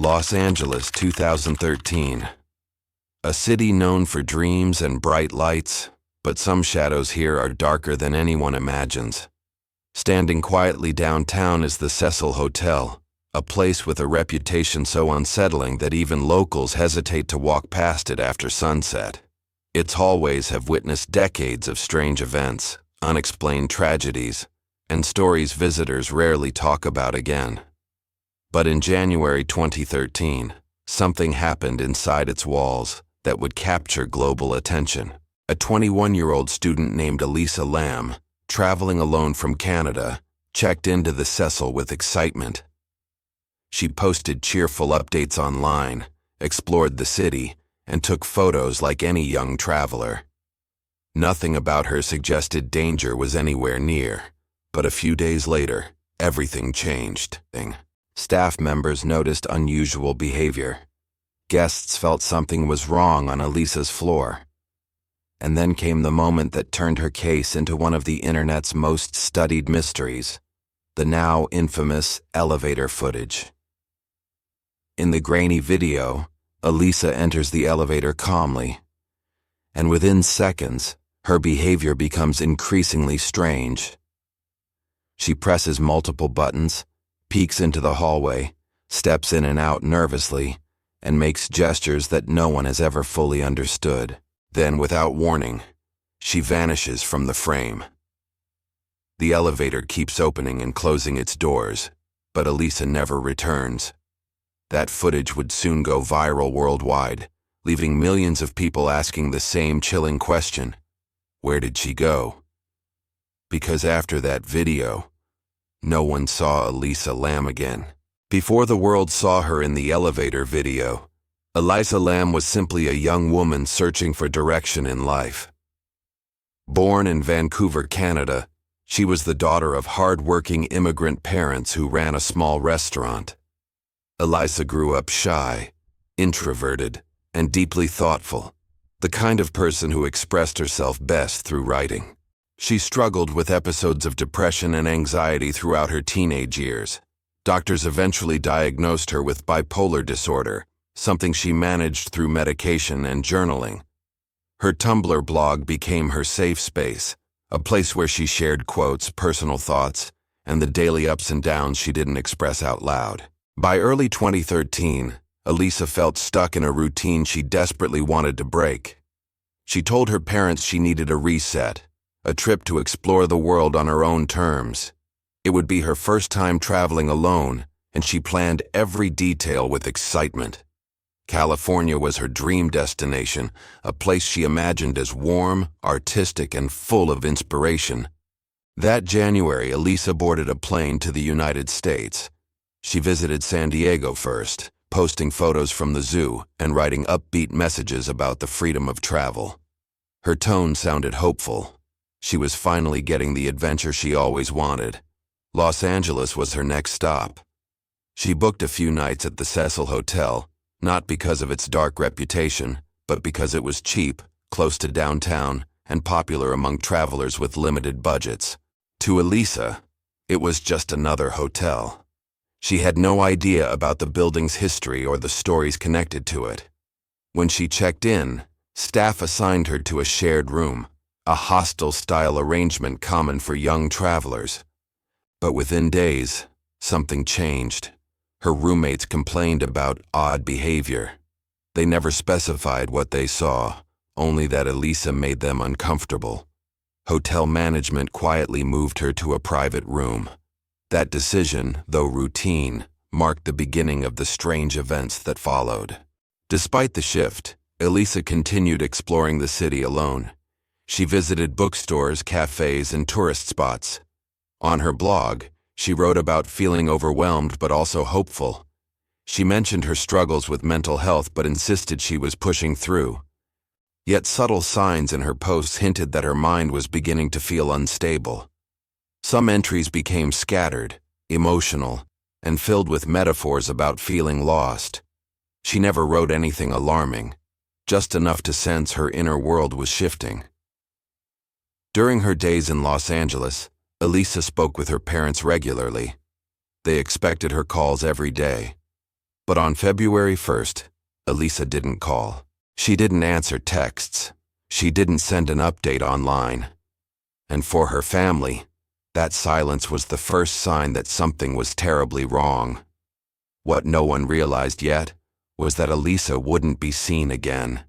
Los Angeles, 2013. A city known for dreams and bright lights, but some shadows here are darker than anyone imagines. Standing quietly downtown is the Cecil Hotel, a place with a reputation so unsettling that even locals hesitate to walk past it after sunset. Its hallways have witnessed decades of strange events, unexplained tragedies, and stories visitors rarely talk about again. But in January 2013, something happened inside its walls that would capture global attention. A 21-year-old student named Elisa Lam, traveling alone from Canada, checked into the Cecil with excitement. She posted cheerful updates online, explored the city, and took photos like any young traveler. Nothing about her suggested danger was anywhere near, but a few days later, everything changed. Staff members noticed unusual behavior. Guests felt something was wrong on Elisa's floor. And then came the moment that turned her case into one of the internet's most studied mysteries, the now infamous elevator footage. In the grainy video, Elisa enters the elevator calmly, and within seconds, her behavior becomes increasingly strange. She presses multiple buttons, peeks into the hallway, steps in and out nervously, and makes gestures that no one has ever fully understood. Then, without warning, she vanishes from the frame. The elevator keeps opening and closing its doors, but Elisa never returns. That footage would soon go viral worldwide, leaving millions of people asking the same chilling question: where did she go? Because after that video, no one saw Elisa Lam again. Before the world saw her in the elevator video, Elisa Lam was simply a young woman searching for direction in life. Born in Vancouver, Canada, she was the daughter of hard-working immigrant parents who ran a small restaurant. Elisa grew up shy, introverted, and deeply thoughtful, the kind of person who expressed herself best through writing. She struggled with episodes of depression and anxiety throughout her teenage years. Doctors eventually diagnosed her with bipolar disorder, something she managed through medication and journaling. Her Tumblr blog became her safe space, a place where she shared quotes, personal thoughts, and the daily ups and downs she didn't express out loud. By early 2013, Elisa felt stuck in a routine she desperately wanted to break. She told her parents she needed a reset, a trip to explore the world on her own terms. It would be her first time traveling alone, and she planned every detail with excitement. California was her dream destination, a place she imagined as warm, artistic, and full of inspiration. That January, Elisa boarded a plane to the United States. She visited San Diego first, posting photos from the zoo and writing upbeat messages about the freedom of travel. Her tone sounded hopeful. She was finally getting the adventure she always wanted. Los Angeles was her next stop. She booked a few nights at the Cecil Hotel, not because of its dark reputation, but because it was cheap, close to downtown, and popular among travelers with limited budgets. To Elisa, it was just another hotel. She had no idea about the building's history or the stories connected to it. When she checked in, staff assigned her to a shared room, a hostel-style arrangement common for young travelers. But within days, something changed. Her roommates complained about odd behavior. They never specified what they saw, only that Elisa made them uncomfortable. Hotel management quietly moved her to a private room. That decision, though routine, marked the beginning of the strange events that followed. Despite the shift, Elisa continued exploring the city alone. She visited bookstores, cafes, and tourist spots. On her blog, she wrote about feeling overwhelmed but also hopeful. She mentioned her struggles with mental health but insisted she was pushing through. Yet subtle signs in her posts hinted that her mind was beginning to feel unstable. Some entries became scattered, emotional, and filled with metaphors about feeling lost. She never wrote anything alarming, just enough to sense her inner world was shifting. During her days in Los Angeles, Elisa spoke with her parents regularly. They expected her calls every day. But on February 1st, Elisa didn't call. She didn't answer texts. She didn't send an update online. And for her family, that silence was the first sign that something was terribly wrong. What no one realized yet was that Elisa wouldn't be seen again,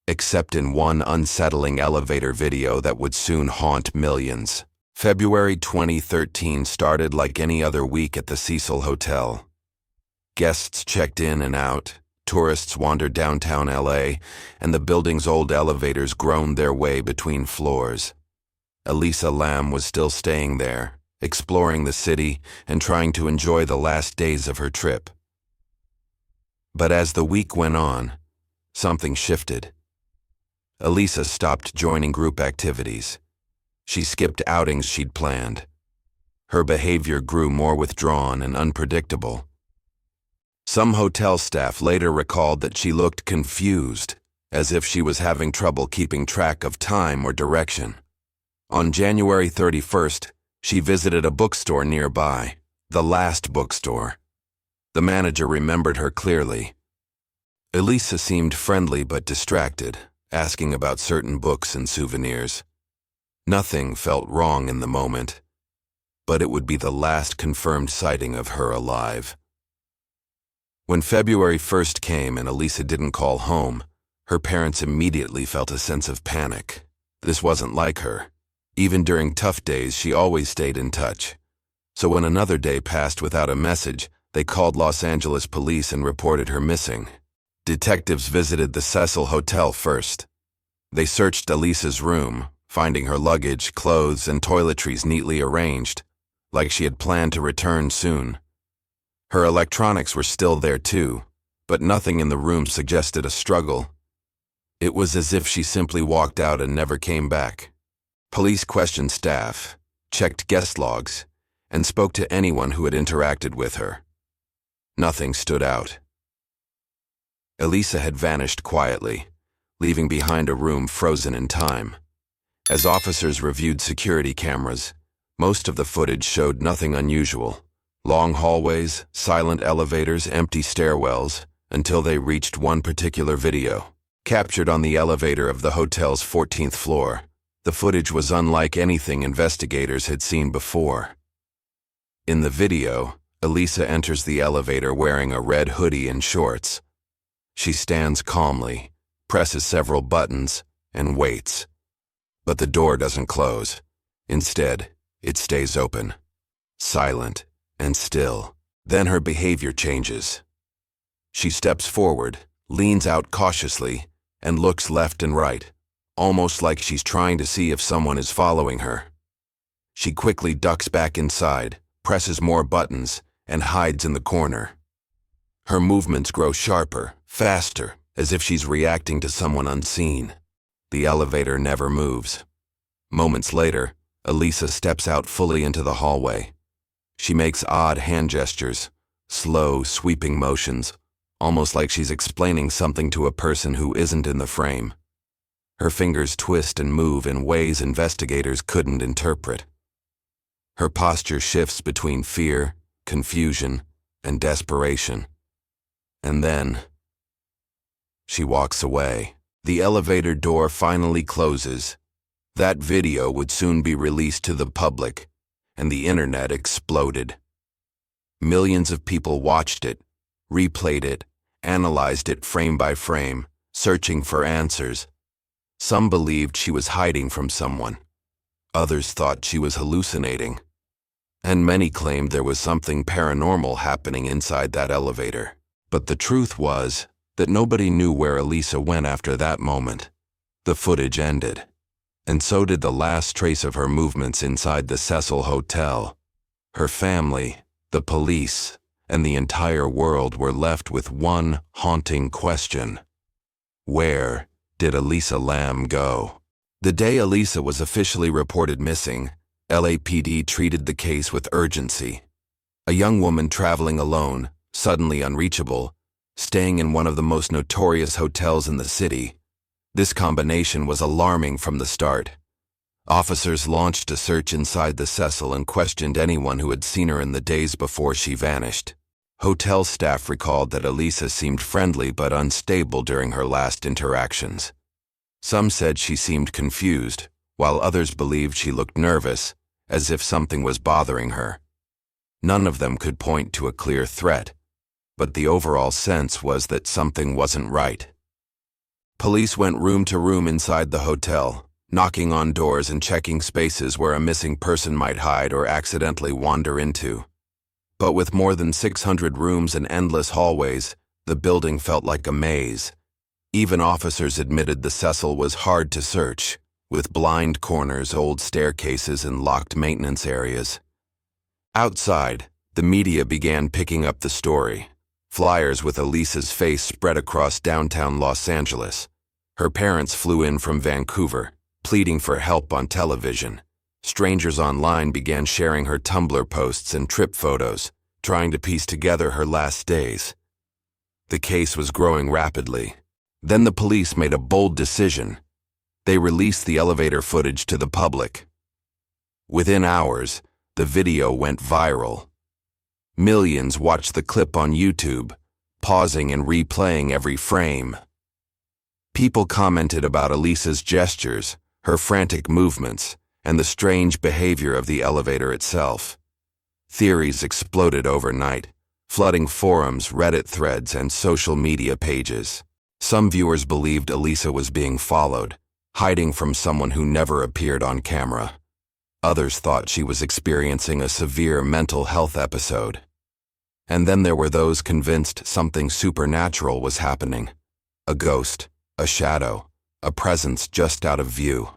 except in one unsettling elevator video that would soon haunt millions. February 2013 started like any other week at the Cecil Hotel. Guests checked in and out, tourists wandered downtown LA, and the building's old elevators groaned their way between floors. Elisa Lam was still staying there, exploring the city and trying to enjoy the last days of her trip. But as the week went on, something shifted. Elisa stopped joining group activities. She skipped outings she'd planned. Her behavior grew more withdrawn and unpredictable. Some hotel staff later recalled that she looked confused, as if she was having trouble keeping track of time or direction. On January 31st, she visited a bookstore nearby, the last bookstore. The manager remembered her clearly. Elisa seemed friendly but distracted, asking about certain books and souvenirs. Nothing felt wrong in the moment, but it would be the last confirmed sighting of her alive. When February 1st came and Elisa didn't call home, her parents immediately felt a sense of panic. This wasn't like her. Even during tough days, she always stayed in touch. So when another day passed without a message, they called Los Angeles police and reported her missing. Detectives visited the Cecil Hotel first. They searched Elisa's room, finding her luggage, clothes, and toiletries neatly arranged, like she had planned to return soon. Her electronics were still there too, but nothing in the room suggested a struggle. It was as if she simply walked out and never came back. Police questioned staff, checked guest logs, and spoke to anyone who had interacted with her. Nothing stood out. Elisa had vanished quietly, leaving behind a room frozen in time. As officers reviewed security cameras, most of the footage showed nothing unusual. Long hallways, silent elevators, empty stairwells, until they reached one particular video. Captured on the elevator of the hotel's 14th floor, the footage was unlike anything investigators had seen before. In the video, Elisa enters the elevator wearing a red hoodie and shorts. She stands calmly, presses several buttons, and waits. But the door doesn't close. Instead, it stays open, silent and still. Then her behavior changes. She steps forward, leans out cautiously, and looks left and right, almost like she's trying to see if someone is following her. She quickly ducks back inside, presses more buttons, and hides in the corner. Her movements grow sharper, faster, as if she's reacting to someone unseen. The elevator never moves. Moments later, Elisa steps out fully into the hallway. She makes odd hand gestures, slow, sweeping motions, almost like she's explaining something to a person who isn't in the frame. Her fingers twist and move in ways investigators couldn't interpret. Her posture shifts between fear, confusion, and desperation. And then, she walks away. The elevator door finally closes. That video would soon be released to the public, and the internet exploded. Millions of people watched it, replayed it, analyzed it frame by frame, searching for answers. Some believed she was hiding from someone. Others thought she was hallucinating. And many claimed there was something paranormal happening inside that elevator. But the truth was that nobody knew where Elisa went after that moment. The footage ended. And so did the last trace of her movements inside the Cecil Hotel. Her family, the police, and the entire world were left with one haunting question. Where did Elisa Lam go? The day Elisa was officially reported missing, LAPD treated the case with urgency. A young woman traveling alone, suddenly unreachable, staying in one of the most notorious hotels in the city. This combination was alarming from the start. Officers launched a search inside the Cecil and questioned anyone who had seen her in the days before she vanished. Hotel staff recalled that Elisa seemed friendly but unstable during her last interactions. Some said she seemed confused, while others believed she looked nervous, as if something was bothering her. None of them could point to a clear threat, but the overall sense was that something wasn't right. Police went room to room inside the hotel, knocking on doors and checking spaces where a missing person might hide or accidentally wander into. But with more than 600 rooms and endless hallways, the building felt like a maze. Even officers admitted the Cecil was hard to search, with blind corners, old staircases, and locked maintenance areas. Outside, the media began picking up the story. Flyers with Elisa's face spread across downtown Los Angeles. Her parents flew in from Vancouver, pleading for help on television. Strangers online began sharing her Tumblr posts and trip photos, trying to piece together her last days. The case was growing rapidly. Then the police made a bold decision. They released the elevator footage to the public. Within hours, the video went viral. Millions watched the clip on YouTube, pausing and replaying every frame. People commented about Elisa's gestures, her frantic movements, and the strange behavior of the elevator itself. Theories exploded overnight, flooding forums, Reddit threads, and social media pages. Some viewers believed Elisa was being followed, hiding from someone who never appeared on camera. Others thought she was experiencing a severe mental health episode. And then there were those convinced something supernatural was happening. A ghost, a shadow, a presence just out of view.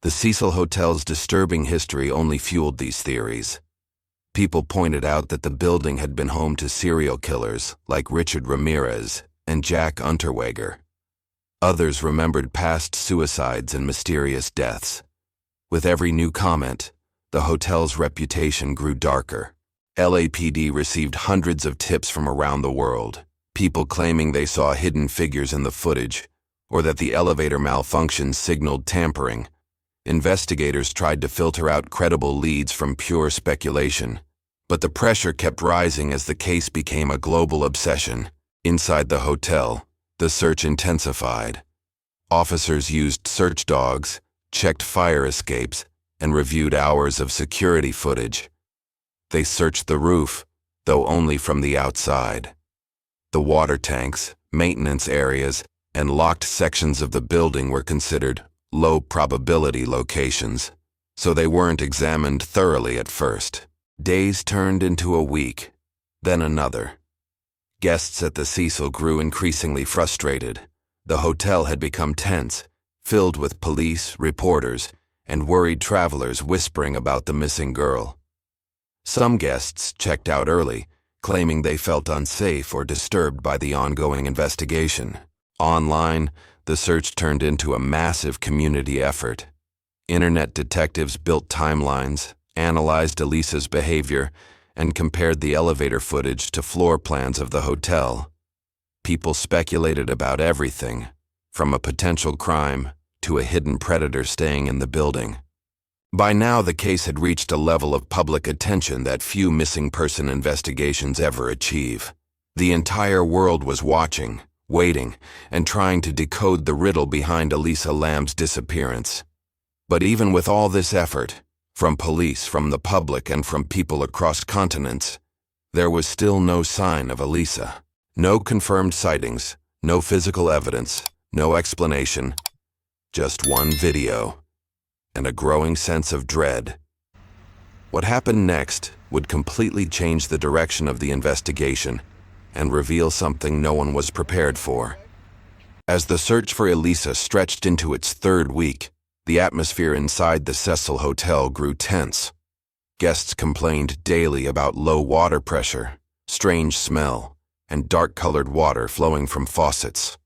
The Cecil Hotel's disturbing history only fueled these theories. People pointed out that the building had been home to serial killers like Richard Ramirez and Jack Unterweger. Others remembered past suicides and mysterious deaths. With every new comment, the hotel's reputation grew darker. LAPD received hundreds of tips from around the world, people claiming they saw hidden figures in the footage, or that the elevator malfunction signaled tampering. Investigators tried to filter out credible leads from pure speculation, but the pressure kept rising as the case became a global obsession. Inside the hotel, the search intensified. Officers used search dogs, checked fire escapes, and reviewed hours of security footage. They searched the roof, though only from the outside. The water tanks, maintenance areas, and locked sections of the building were considered low-probability locations, so they weren't examined thoroughly at first. Days turned into a week, then another. Guests at the Cecil grew increasingly frustrated. The hotel had become tense, filled with police, reporters, and worried travelers whispering about the missing girl. Some guests checked out early, claiming they felt unsafe or disturbed by the ongoing investigation. Online, the search turned into a massive community effort. Internet detectives built timelines, analyzed Elisa's behavior, and compared the elevator footage to floor plans of the hotel. People speculated about everything, from a potential crime to a hidden predator staying in the building. By now, the case had reached a level of public attention that few missing person investigations ever achieve. The entire world was watching, waiting, and trying to decode the riddle behind Elisa Lam's disappearance. But even with all this effort, from police, from the public, and from people across continents, there was still no sign of Elisa. No confirmed sightings, no physical evidence, no explanation, just one video, and a growing sense of dread. What happened next would completely change the direction of the investigation and reveal something no one was prepared for. As the search for Elisa stretched into its third week, the atmosphere inside the Cecil Hotel grew tense. Guests complained daily about low water pressure, strange smell, and dark-colored water flowing from faucets.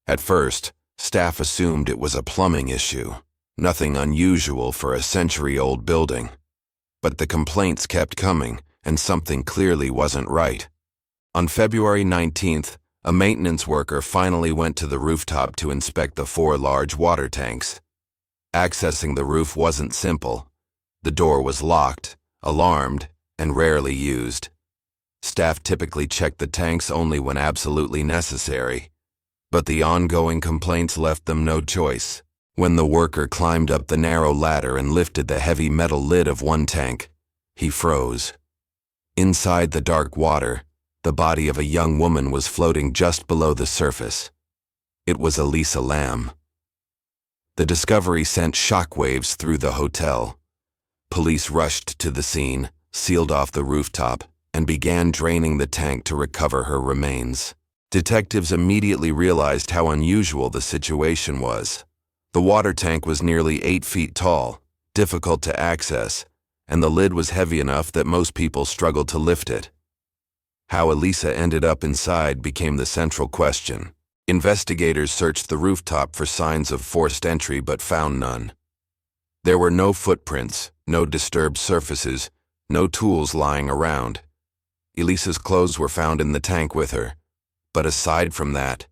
At first, staff assumed it was a plumbing issue, nothing unusual for a century-old building. But the complaints kept coming, and something clearly wasn't right. On February 19th, a maintenance worker finally went to the rooftop to inspect the 4 large water tanks. Accessing the roof wasn't simple. The door was locked, alarmed, and rarely used. Staff typically checked the tanks only when absolutely necessary, but the ongoing complaints left them no choice. When the worker climbed up the narrow ladder and lifted the heavy metal lid of one tank, he froze. Inside the dark water, the body of a young woman was floating just below the surface. It was Elisa Lam. The discovery sent shockwaves through the hotel. Police rushed to the scene, sealed off the rooftop, and began draining the tank to recover her remains. Detectives immediately realized how unusual the situation was. The water tank was nearly 8 feet tall, difficult to access, and the lid was heavy enough that most people struggled to lift it. How Elisa ended up inside became the central question. Investigators searched the rooftop for signs of forced entry but found none. There were no footprints, no disturbed surfaces, no tools lying around. Elisa's clothes were found in the tank with her, but aside from that,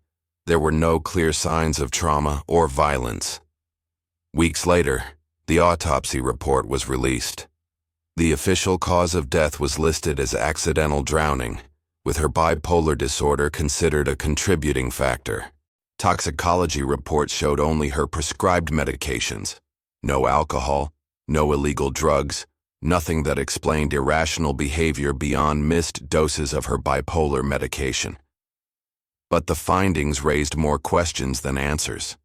there were no clear signs of trauma or violence. Weeks later, the autopsy report was released. The official cause of death was listed as accidental drowning, with her bipolar disorder considered a contributing factor. Toxicology reports showed only her prescribed medications. No alcohol, no illegal drugs, nothing that explained irrational behavior beyond missed doses of her bipolar medication. But the findings raised more questions than answers.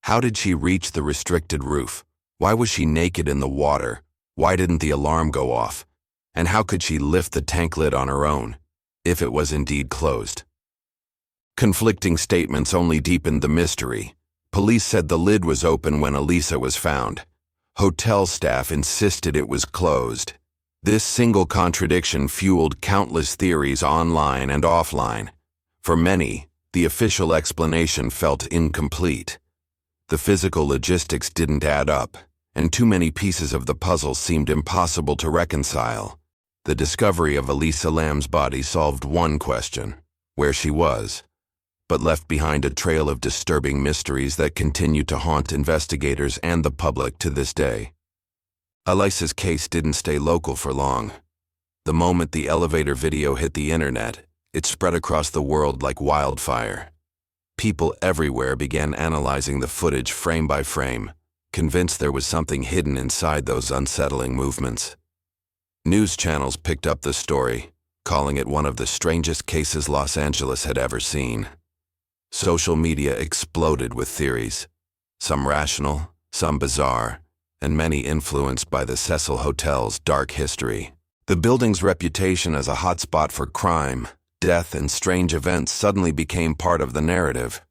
How did she reach the restricted roof? Why was she naked in the water? Why didn't the alarm go off? And how could she lift the tank lid on her own, if it was indeed closed? Conflicting statements only deepened the mystery. Police said the lid was open when Elisa was found. Hotel staff insisted it was closed. This single contradiction fueled countless theories online and offline. For many, the official explanation felt incomplete. The physical logistics didn't add up, and too many pieces of the puzzle seemed impossible to reconcile. The discovery of Elisa Lam's body solved one question, where she was, but left behind a trail of disturbing mysteries that continue to haunt investigators and the public to this day. Elisa's case didn't stay local for long. The moment the elevator video hit the internet, it spread across the world like wildfire. People everywhere began analyzing the footage frame by frame, convinced there was something hidden inside those unsettling movements. News channels picked up the story, calling it one of the strangest cases Los Angeles had ever seen. Social media exploded with theories, some rational, some bizarre, and many influenced by the Cecil Hotel's dark history. The building's reputation as a hotspot for crime, death, and strange events suddenly became part of the narrative.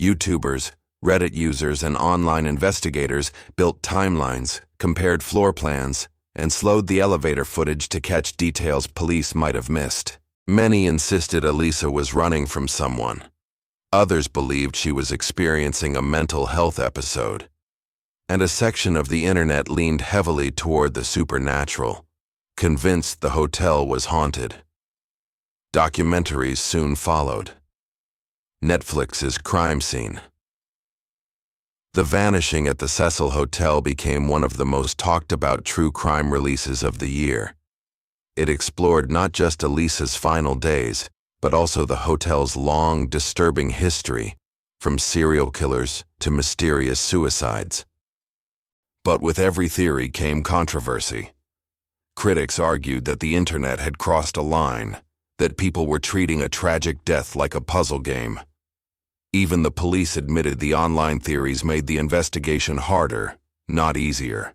YouTubers, Reddit users, and online investigators built timelines, compared floor plans, and slowed the elevator footage to catch details police might have missed. Many insisted Elisa was running from someone. Others believed she was experiencing a mental health episode. And a section of the internet leaned heavily toward the supernatural, convinced the hotel was haunted. Documentaries soon followed. Netflix's Crime Scene. The Vanishing at the Cecil Hotel became one of the most talked about true crime releases of the year. It explored not just Elisa's final days, but also the hotel's long, disturbing history, from serial killers to mysterious suicides. But with every theory came controversy. Critics argued that the internet had crossed a line, that people were treating a tragic death like a puzzle game. Even the police admitted the online theories made the investigation harder, not easier.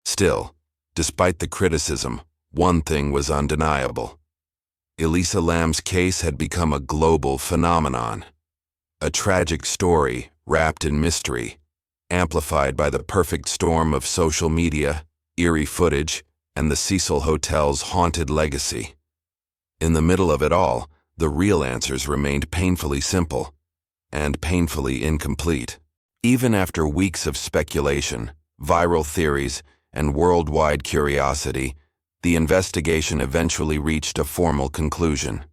Still, despite the criticism, one thing was undeniable. Elisa Lam's case had become a global phenomenon. A tragic story wrapped in mystery, amplified by the perfect storm of social media, eerie footage, and the Cecil Hotel's haunted legacy. In the middle of it all, the real answers remained painfully simple and painfully incomplete. Even after weeks of speculation, viral theories, and worldwide curiosity, the investigation eventually reached a formal conclusion.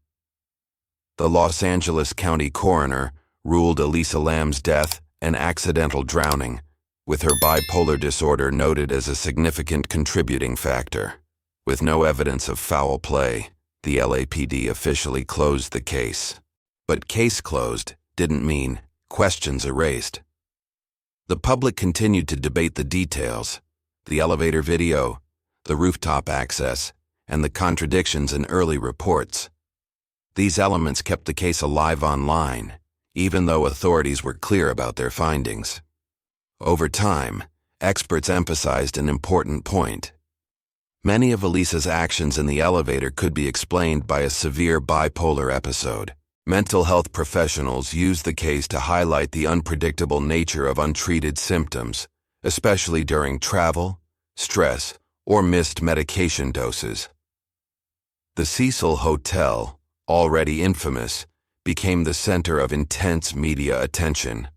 The Los Angeles County coroner ruled Elisa Lam's death an accidental drowning, with her bipolar disorder noted as a significant contributing factor. With no evidence of foul play, the LAPD officially closed the case. But case closed didn't mean questions erased. The public continued to debate the details, the elevator video, the rooftop access, and the contradictions in early reports. These elements kept the case alive online, even though authorities were clear about their findings. Over time, experts emphasized an important point. Many of Elisa's actions in the elevator could be explained by a severe bipolar episode. Mental health professionals used the case to highlight the unpredictable nature of untreated symptoms, especially during travel, stress, or missed medication doses. The Cecil Hotel, already infamous, became the center of intense media attention.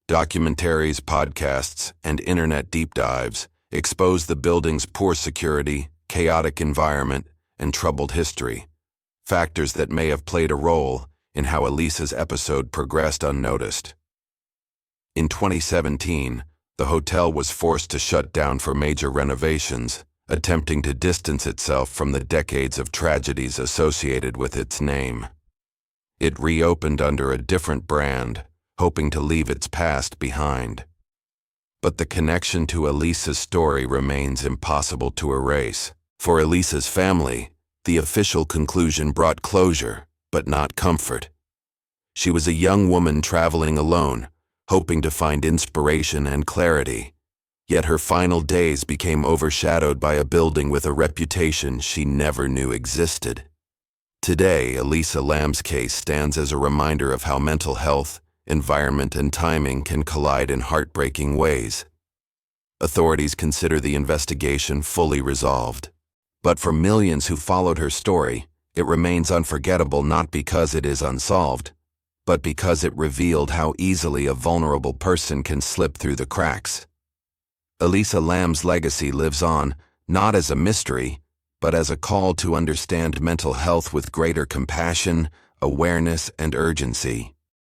Documentaries, podcasts, and internet deep dives exposed the building's poor security, chaotic environment, and troubled history, factors that may have played a role in how Elisa's episode progressed unnoticed. In 2017, the hotel was forced to shut down for major renovations, attempting to distance itself from the decades of tragedies associated with its name. It reopened under a different brand, hoping to leave its past behind. But the connection to Elisa's story remains impossible to erase. For Elisa's family, the official conclusion brought closure, but not comfort. She was a young woman traveling alone, hoping to find inspiration and clarity. Yet her final days became overshadowed by a building with a reputation she never knew existed. Today, Elisa Lam's case stands as a reminder of how mental health, environment, and timing can collide in heartbreaking ways. Authorities consider the investigation fully resolved. But for millions who followed her story, it remains unforgettable not because it is unsolved, but because it revealed how easily a vulnerable person can slip through the cracks. Elisa Lam's legacy lives on, not as a mystery, but as a call to understand mental health with greater compassion, awareness, and urgency.